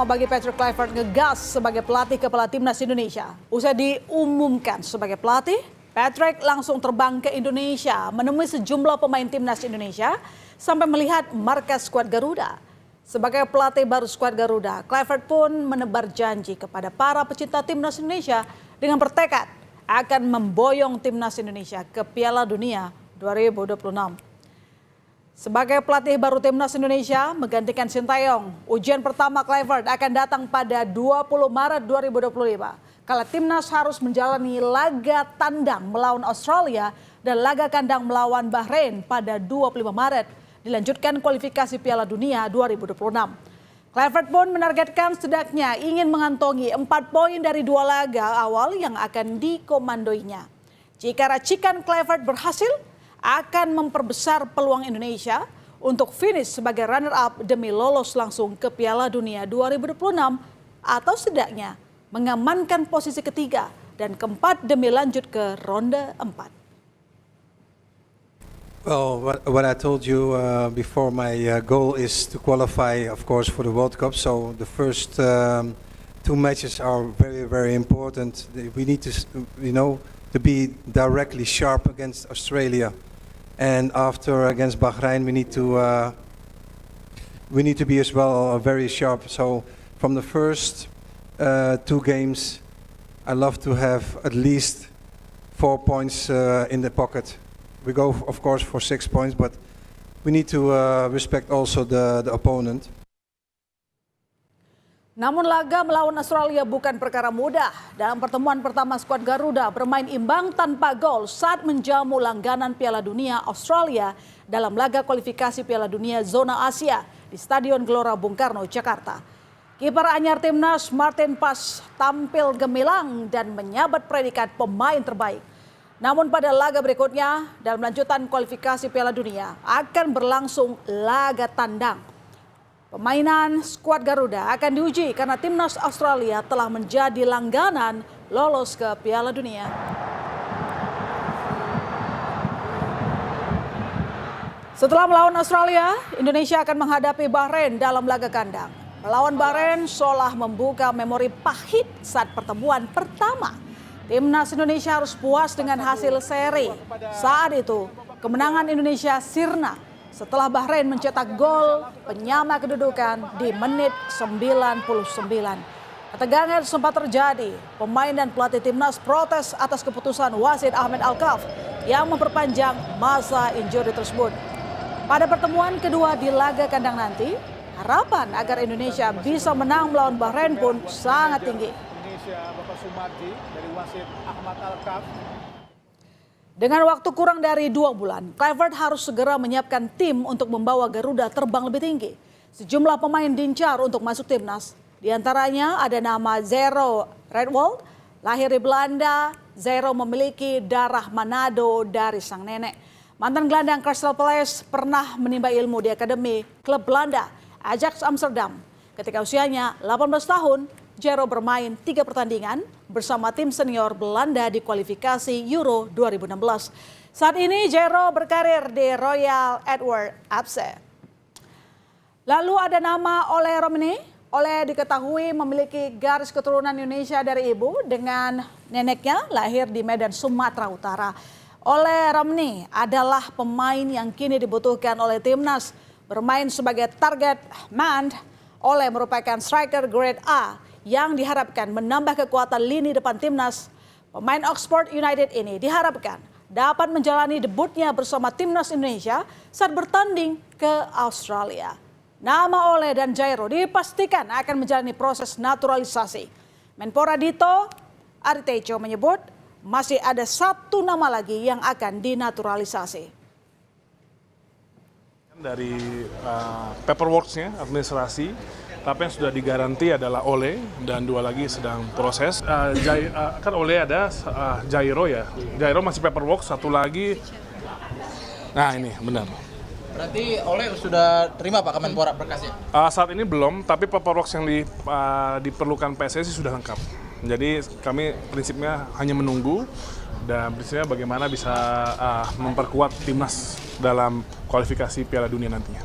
pertama bagi Patrick Kluivert ngegas sebagai pelatih kepala timnas Indonesia. Usai diumumkan sebagai pelatih, Patrick langsung terbang ke Indonesia menemui sejumlah pemain timnas Indonesia sampai melihat markas skuad Garuda. Sebagai pelatih baru skuad Garuda, Kluivert pun menebar janji kepada para pecinta timnas Indonesia dengan bertekad akan memboyong timnas Indonesia ke Piala Dunia 2026. Sebagai pelatih baru timnas Indonesia menggantikan Sintayong, ujian pertama Kluivert akan datang pada 20 Maret 2025. Kala timnas harus menjalani laga tandang melawan Australia dan laga kandang melawan Bahrain pada 25 Maret. Dilanjutkan kualifikasi Piala Dunia 2026. Kluivert pun menargetkan setidaknya ingin mengantongi 4 poin dari 2 laga awal yang akan dikomandoinya. Jika racikan Kluivert berhasil, akan memperbesar peluang Indonesia untuk finish sebagai runner-up demi lolos langsung ke Piala Dunia 2026 atau setidaknya mengamankan posisi ketiga dan keempat demi lanjut ke ronde 4. Well, what I told you before, my goal is to qualify, of course, for the World Cup. So the first 2 matches are very, very important. We need to, to be directly sharp against Australia. And after against Bahrain, we need to be as well very sharp. So from the first 2 games, I love to have at least 4 points in the pocket. We go, of course, for 6 points, but we need to respect also the opponent. Namun laga melawan Australia bukan perkara mudah. Dalam pertemuan pertama skuad Garuda bermain imbang tanpa gol saat menjamu langganan Piala Dunia Australia dalam laga kualifikasi Piala Dunia Zona Asia di Stadion Gelora Bung Karno, Jakarta. Kiper anyar timnas Martin Pas tampil gemilang dan menyabat predikat pemain terbaik. Namun pada laga berikutnya dalam lanjutan kualifikasi Piala Dunia akan berlangsung laga tandang. Pemainan skuad Garuda akan diuji karena timnas Australia telah menjadi langganan lolos ke Piala Dunia. Setelah melawan Australia, Indonesia akan menghadapi Bahrain dalam laga kandang. Melawan Bahrain seolah membuka memori pahit saat pertemuan pertama. Timnas Indonesia harus puas dengan hasil seri. Saat itu, kemenangan Indonesia sirna setelah Bahrain mencetak gol penyama kedudukan di menit 99. Ketegangan sempat terjadi. Pemain dan pelatih timnas protes atas keputusan wasit Ahmed Alkaf yang memperpanjang masa injury tersebut. Pada pertemuan kedua di laga kandang nanti, harapan agar Indonesia bisa menang melawan Bahrain pun sangat tinggi. Bapak Sumarji dari wasit Ahmad Alkaf. Dengan waktu kurang dari 2 bulan, Kluivert harus segera menyiapkan tim untuk membawa Garuda terbang lebih tinggi. Sejumlah pemain diincar untuk masuk timnas. Di antaranya ada nama Zero Redwold, lahir di Belanda. Zero memiliki darah Manado dari sang nenek. Mantan gelandang Crystal Palace pernah menimba ilmu di akademi klub Belanda, Ajax Amsterdam. Ketika usianya 18 tahun, Zero bermain 3 pertandingan bersama tim senior Belanda di kualifikasi Euro 2016. Saat ini Zero berkarir di Royal Edward FC. Lalu ada nama Ole Romine. Ole diketahui memiliki garis keturunan Indonesia dari ibu dengan neneknya lahir di Medan, Sumatera Utara. Ole Romine adalah pemain yang kini dibutuhkan oleh timnas. Bermain sebagai target man, Ole merupakan striker grade A yang diharapkan menambah kekuatan lini depan timnas. Pemain Oxford United ini diharapkan dapat menjalani debutnya bersama timnas Indonesia saat bertanding ke Australia. Nama Ole dan Jairo dipastikan akan menjalani proses naturalisasi. Menpora Dito Aritejo menyebut masih ada 1 nama lagi yang akan dinaturalisasi. Dari paperworks-nya, administrasi, tapi yang sudah digaranti adalah Ole dan 2 lagi sedang proses. Kan Ole ada Jairo ya. Jairo masih paperwork, 1 lagi. Nah ini benar. Berarti Ole sudah terima Pak Kemenpora berkasnya? Saat ini belum, tapi paperwork yang diperlukan PSSI sudah lengkap. Jadi kami prinsipnya hanya menunggu dan prinsipnya bagaimana bisa memperkuat timnas dalam kualifikasi Piala Dunia nantinya.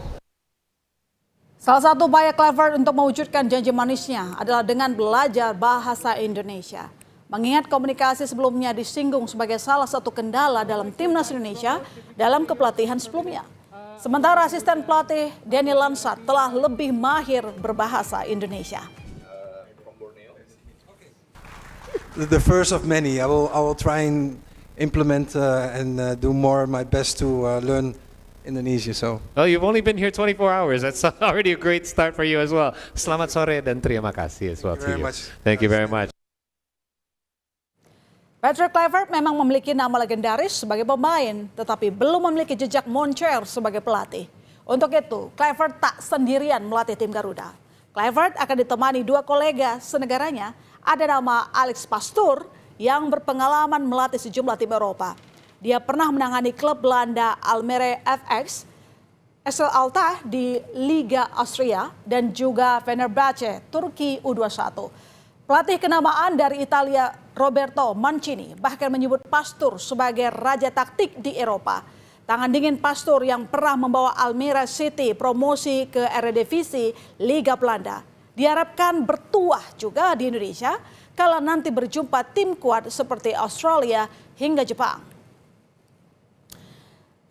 Salah satu upaya Kluivert untuk mewujudkan janji manisnya adalah dengan belajar bahasa Indonesia. Mengingat komunikasi sebelumnya disinggung sebagai salah satu kendala dalam timnas Indonesia dalam kepelatihan sebelumnya. Sementara asisten pelatih Denny Lansat telah lebih mahir berbahasa Indonesia. The first of many. I will try and implement and do more my best to learn Indonesia. So. Oh, you've only been here 24 hours. That's already a great start for you as well. Selamat sore dan terima kasih as well to you. Thank you very much. Patrick Kluivert memang memiliki nama legendaris sebagai pemain, tetapi belum memiliki jejak moncer sebagai pelatih. Untuk itu, Kluivert tak sendirian melatih tim Garuda. Kluivert akan ditemani dua kolega senegaranya. Ada nama Alex Pastoor yang berpengalaman melatih sejumlah tim Eropa. Dia pernah menangani klub Belanda Almere FX, SL Alta di Liga Austria, dan juga Fenerbahce, Turki U21. Pelatih kenamaan dari Italia Roberto Mancini bahkan menyebut Pastoor sebagai raja taktik di Eropa. Tangan dingin Pastoor yang pernah membawa Almere City promosi ke Eredivisie Liga Belanda diharapkan bertuah juga di Indonesia kala nanti berjumpa tim kuat seperti Australia hingga Jepang.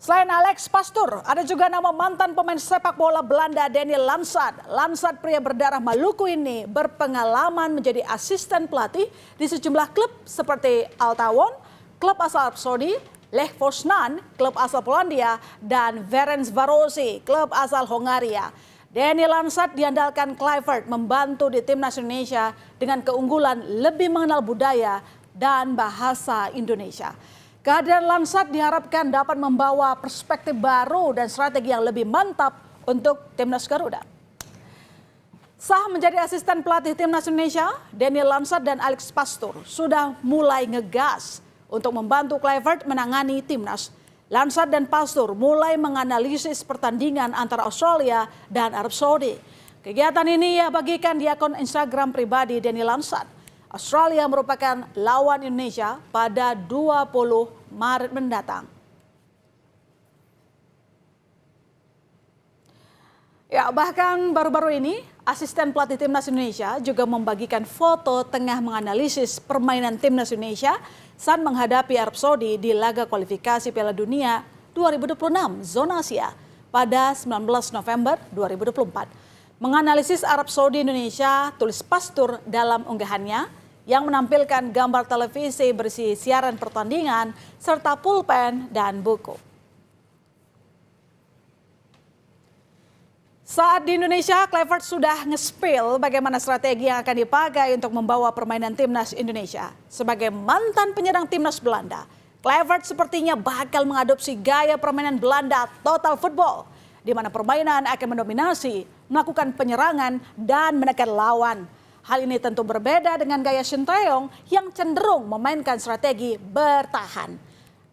Selain Alex Pastoor, ada juga nama mantan pemain sepak bola Belanda Denny Lansat. Lansat, pria berdarah Maluku ini berpengalaman menjadi asisten pelatih di sejumlah klub seperti Altawon, klub asal Arab Saudi, Lech Poznan, klub asal Polandia, dan Ferencvárosi, klub asal Hongaria. Denny Lansat diandalkan Kluivert membantu di timnas Indonesia dengan keunggulan lebih mengenal budaya dan bahasa Indonesia. Kehadiran Lansat diharapkan dapat membawa perspektif baru dan strategi yang lebih mantap untuk timnas Garuda. Sah menjadi asisten pelatih timnas Indonesia, Denny Lansat dan Alex Pastoor sudah mulai ngegas untuk membantu Kluivert menangani timnas. Lansat dan Pastoor mulai menganalisis pertandingan antara Australia dan Arab Saudi. Kegiatan ini ia bagikan di akun Instagram pribadi Denny Lansat. Australia merupakan lawan Indonesia pada 20 Maret mendatang. Ya, bahkan baru-baru ini asisten pelatih timnas Indonesia juga membagikan foto tengah menganalisis permainan timnas Indonesia saat menghadapi Arab Saudi di laga kualifikasi Piala Dunia 2026 zona Asia pada 19 November 2024. Menganalisis Arab Saudi Indonesia, tulis Pastoor dalam unggahannya yang menampilkan gambar televisi berisi siaran pertandingan serta pulpen dan buku. Saat di Indonesia, Kluivert sudah nge-spill bagaimana strategi yang akan dipakai untuk membawa permainan timnas Indonesia. Sebagai mantan penyerang timnas Belanda, Kluivert sepertinya bakal mengadopsi gaya permainan Belanda total football, di mana permainan akan mendominasi, melakukan penyerangan, dan menekan lawan. Hal ini tentu berbeda dengan gaya Sinteyong yang cenderung memainkan strategi bertahan.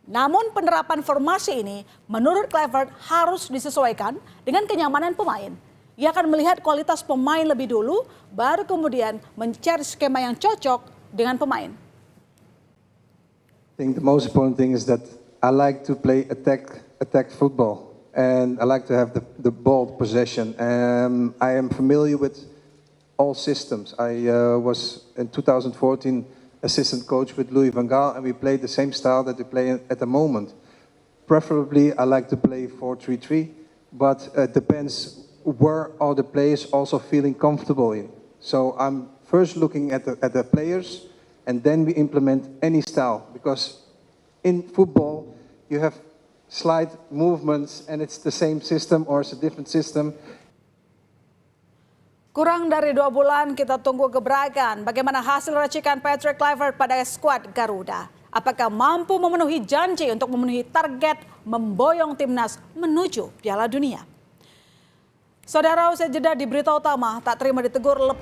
Namun penerapan formasi ini menurut Kluivert harus disesuaikan dengan kenyamanan pemain. Ia akan melihat kualitas pemain lebih dulu, baru kemudian mencari skema yang cocok dengan pemain. I think the most important thing is that I like to play attack football, and I like to have the ball possession. I am familiar with all systems. I was in 2014 assistant coach with Louis van Gaal, and we played the same style that we play at the moment. Preferably, I like to play 4-3-3, but it depends where are the players also feeling comfortable in. So I'm first looking at the players, and then we implement any style, because in football you have slight movements, and it's the same system or it's a different system. Kurang dari 2 bulan kita tunggu gebrakan bagaimana hasil racikan Patrick Kluivert pada skuad Garuda. Apakah mampu memenuhi janji untuk memenuhi target memboyong timnas menuju Piala Dunia? Saudara, usai jeda di berita utama tak terima ditegur lepas